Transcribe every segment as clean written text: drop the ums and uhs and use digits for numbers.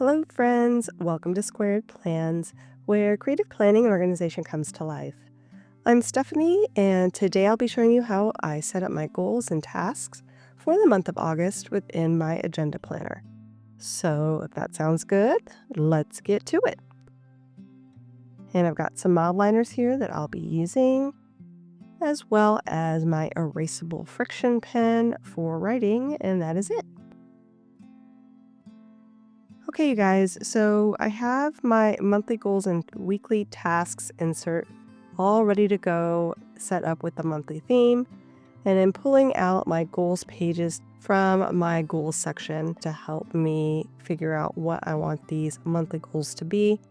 Hello, friends. Welcome to Squared Plans, where creative planning and organization comes to life. I'm Stephanie, and today I'll be showing you how I set up my goals and tasks for the month of August within my agenda planner. So, if that sounds good, let's get to it. And I've got some mild liners here that I'll be using, as well as my erasable friction pen for writing, and that is it. Okay, you guys, so I have my monthly goals and weekly tasks insert all ready to go, set up with the monthly theme, and I'm pulling out my goals pages from my goals section to help me figure out what I want these monthly goals to be.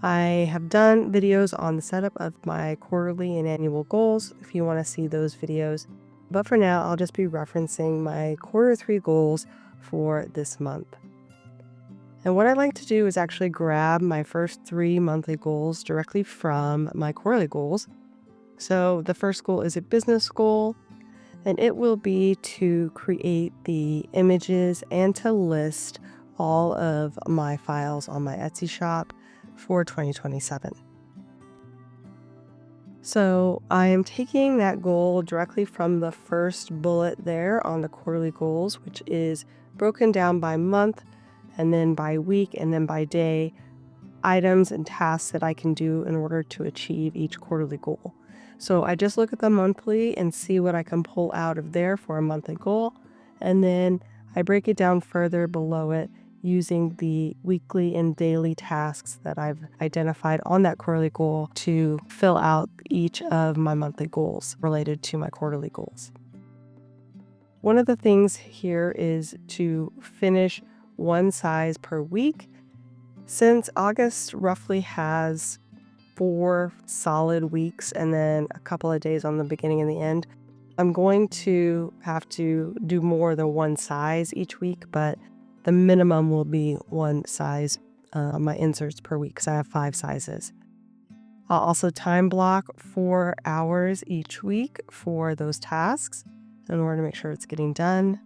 I have done videos on the setup of my quarterly and annual goals if you want to see those videos, but for now, I'll just be referencing my quarter 3 goals for this month. And what I like to do is actually grab my first 3 monthly goals directly from my quarterly goals. So the first goal is a business goal, and it will be to create the images and to list all of my files on my Etsy shop for 2027. So I am taking that goal directly from the first bullet there on the quarterly goals, which is broken down by month, and then by week, and then by day, items and tasks that I can do in order to achieve each quarterly goal. So I just look at the monthly and see what I can pull out of there for a monthly goal, and then I break it down further below it using the weekly and daily tasks that I've identified on that quarterly goal to fill out each of my monthly goals related to my quarterly goals. One of the things here is to finish one size per week. Since August roughly has 4 solid weeks and then a couple of days on the beginning and the end, I'm going to have to do more than one size each week, but the minimum will be one size on my inserts per week because I have 5 sizes. I'll also time block 4 hours each week for those tasks in order to make sure it's getting done.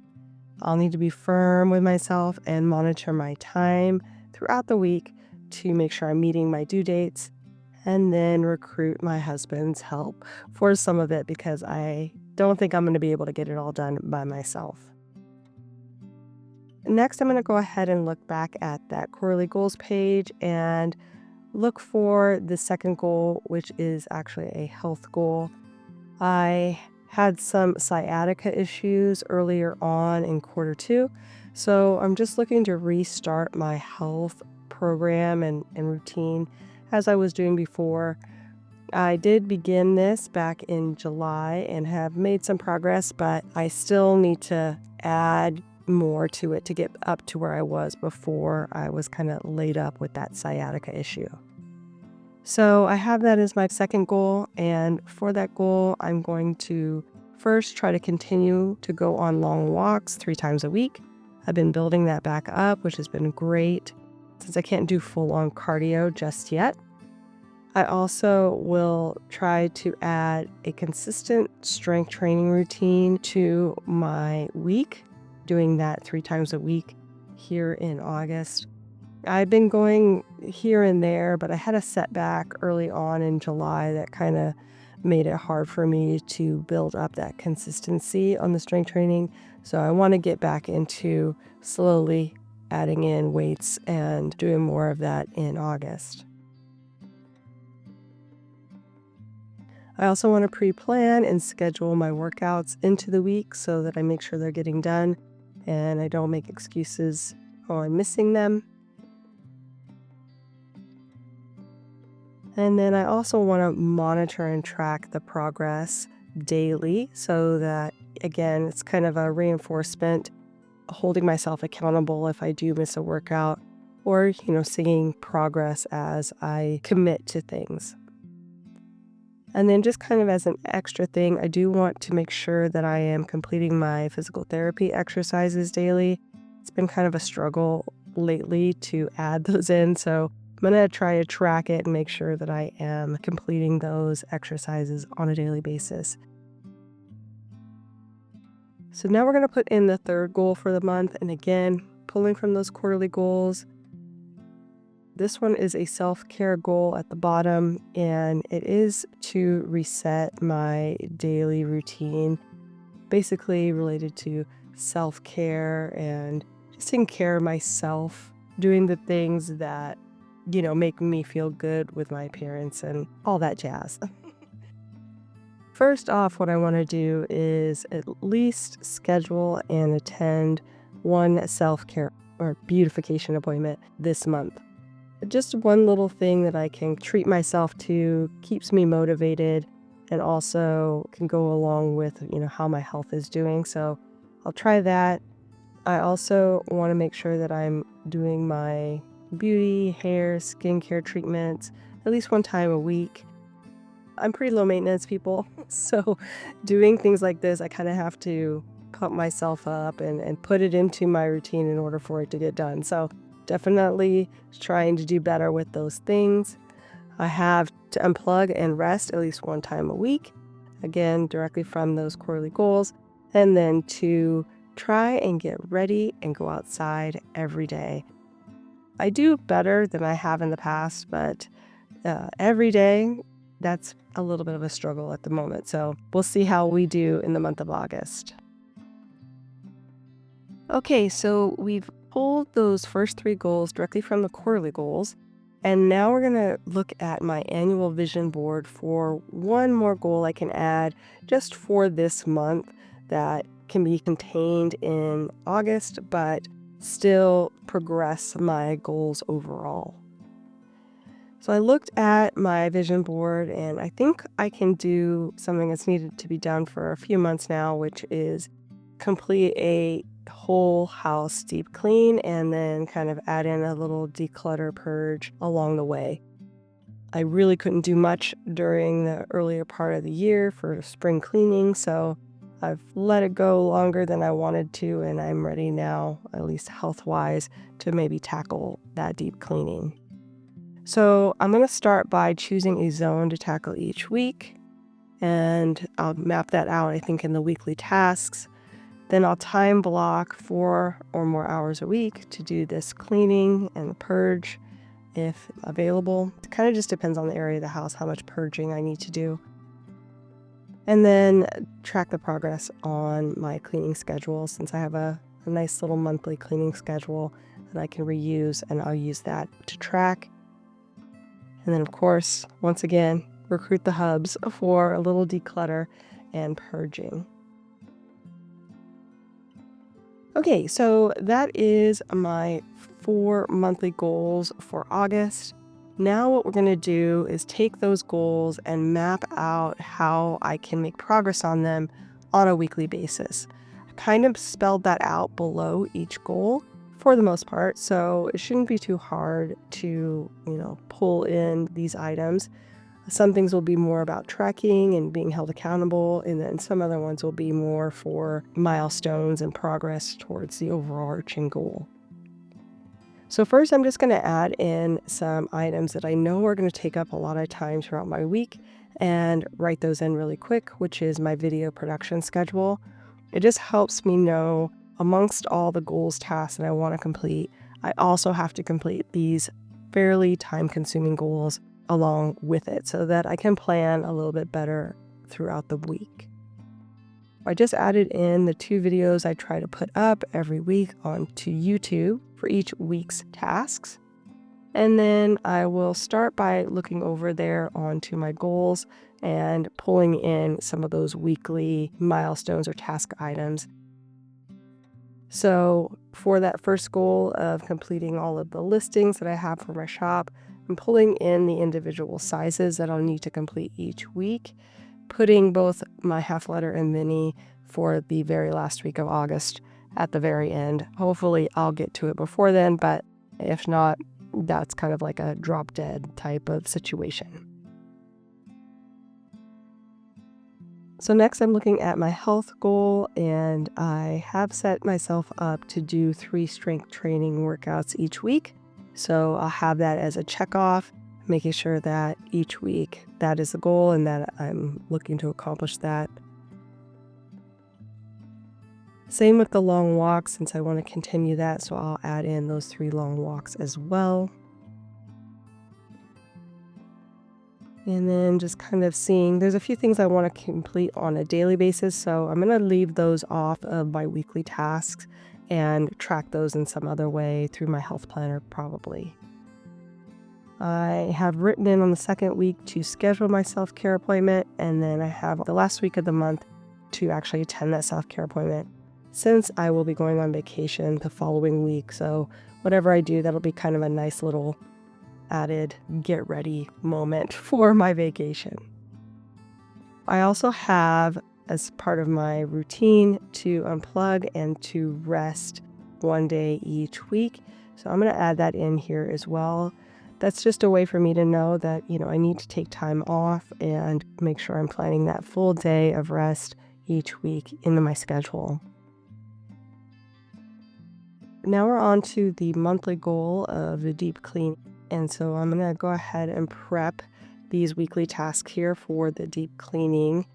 I'll need to be firm with myself and monitor my time throughout the week to make sure I'm meeting my due dates, and then recruit my husband's help for some of it because I don't think I'm going to be able to get it all done by myself. Next, I'm going to go ahead and look back at that quarterly goals page and look for the second goal, which is actually a health goal. I had some sciatica issues earlier on in quarter 2, so I'm just looking to restart my health program and routine as I was doing before. I did begin this back in July and have made some progress, but I still need to add more to it to get up to where I was before I was kind of laid up with that sciatica issue. So I have that as my second goal, and for that goal, I'm going to first try to continue to go on long walks 3 times a week. I've been building that back up, which has been great since I can't do full-on cardio just yet. I also will try to add a consistent strength training routine to my week, doing that 3 times a week here in August. I've been going here and there, but I had a setback early on in July that kind of made it hard for me to build up that consistency on the strength training. So I want to get back into slowly adding in weights and doing more of that in August. I also want to pre-plan and schedule my workouts into the week so that I make sure they're getting done and I don't make excuses while I'm missing them. And then I also want to monitor and track the progress daily so that, again, it's kind of a reinforcement, holding myself accountable if I do miss a workout, or, seeing progress as I commit to things. And then just kind of as an extra thing, I do want to make sure that I am completing my physical therapy exercises daily. It's been kind of a struggle lately to add those in, so I'm going to try to track it and make sure that I am completing those exercises on a daily basis. So now we're going to put in the third goal for the month. And again, pulling from those quarterly goals, This one is a self-care goal at the bottom, and it is to reset my daily routine, basically related to self-care and just taking care of myself, doing the things that, make me feel good with my appearance and all that jazz. First off, what I want to do is at least schedule and attend one self-care or beautification appointment this month. Just one little thing that I can treat myself to, keeps me motivated, and also can go along with, how my health is doing. So I'll try that. I also want to make sure that I'm doing my beauty, hair, skincare treatments at least one time a week. I'm pretty low maintenance people, so doing things like this, I kind of have to pump myself up and put it into my routine in order for it to get done. So definitely trying to do better with those things. I have to unplug and rest at least one time a week, again, directly from those quarterly goals, and then to try and get ready and go outside every day. I do better than I have in the past, but every day, that's a little bit of a struggle at the moment. So we'll see how we do in the month of August. Okay, so we've pulled those first 3 goals directly from the quarterly goals. And now we're going to look at my annual vision board for one more goal I can add just for this month that can be contained in August, but still progress my goals overall. So I looked at my vision board, and I think I can do something that's needed to be done for a few months now, which is complete a whole house deep clean and then kind of add in a little declutter purge along the way. I really couldn't do much during the earlier part of the year for spring cleaning, so I've let it go longer than I wanted to, and I'm ready now, at least health-wise, to maybe tackle that deep cleaning. So I'm going to start by choosing a zone to tackle each week, and I'll map that out, I think, in the weekly tasks. Then I'll time block 4 or more hours a week to do this cleaning and purge if available. It kind of just depends on the area of the house, how much purging I need to do. And then track the progress on my cleaning schedule, since I have a nice little monthly cleaning schedule that I can reuse, and I'll use that to track. And then, of course, once again, recruit the hubs for a little declutter and purging. Okay, so that is my 4 monthly goals for August. Now what we're going to do is take those goals and map out how I can make progress on them on a weekly basis. I kind of spelled that out below each goal for the most part, so it shouldn't be too hard to, pull in these items. Some things will be more about tracking and being held accountable, and then some other ones will be more for milestones and progress towards the overarching goal. So first, I'm just going to add in some items that I know are going to take up a lot of time throughout my week and write those in really quick, which is my video production schedule. It just helps me know, amongst all the goals tasks that I want to complete, I also have to complete these fairly time-consuming goals along with it so that I can plan a little bit better throughout the week. I just added in the 2 videos I try to put up every week onto YouTube for each week's tasks. And then I will start by looking over there onto my goals and pulling in some of those weekly milestones or task items. So for that first goal of completing all of the listings that I have for my shop, I'm pulling in the individual sizes that I'll need to complete each week, putting both my half letter and mini for the very last week of August at the very end. Hopefully I'll get to it before then, but if not, that's kind of like a drop dead type of situation. So next I'm looking at my health goal, and I have set myself up to do 3 strength training workouts each week. So I'll have that as a check off, making sure that each week that is the goal and that I'm looking to accomplish that. Same with the long walks, since I want to continue that, so I'll add in those 3 long walks as well. And then just kind of seeing, there's a few things I want to complete on a daily basis, so I'm going to leave those off of my weekly tasks and track those in some other way through my health planner probably. I have written in on the second week to schedule my self-care appointment, and then I have the last week of the month to actually attend that self-care appointment, since I will be going on vacation the following week. So whatever I do, that'll be kind of a nice little added get ready moment for my vacation. I also have, as part of my routine, to unplug and to rest one day each week. So I'm going to add that in here as well. That's just a way for me to know that, I need to take time off and make sure I'm planning that full day of rest each week into my schedule. Now we're on to the monthly goal of the deep clean. And so I'm going to go ahead and prep these weekly tasks here for the deep cleaning,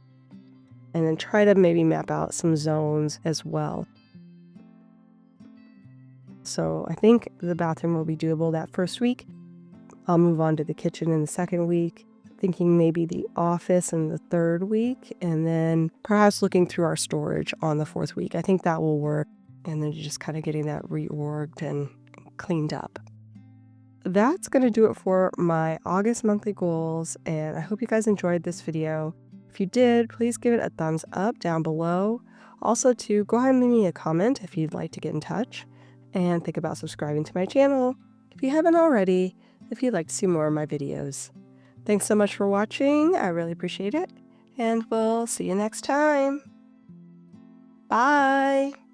and then try to maybe map out some zones as well. So I think the bathroom will be doable that first week. I'll move on to the kitchen in the second week, thinking maybe the office in the third week, and then perhaps looking through our storage on the fourth week. I think that will work. And then just kind of getting that reorged and cleaned up. That's going to do it for my August monthly goals, and I hope you guys enjoyed this video. If you did, please give it a thumbs up down below. Also, go ahead and leave me a comment if you'd like to get in touch, and think about subscribing to my channel if you haven't already, if you'd like to see more of my videos. Thanks so much for watching. I really appreciate it, and we'll see you next time. Bye!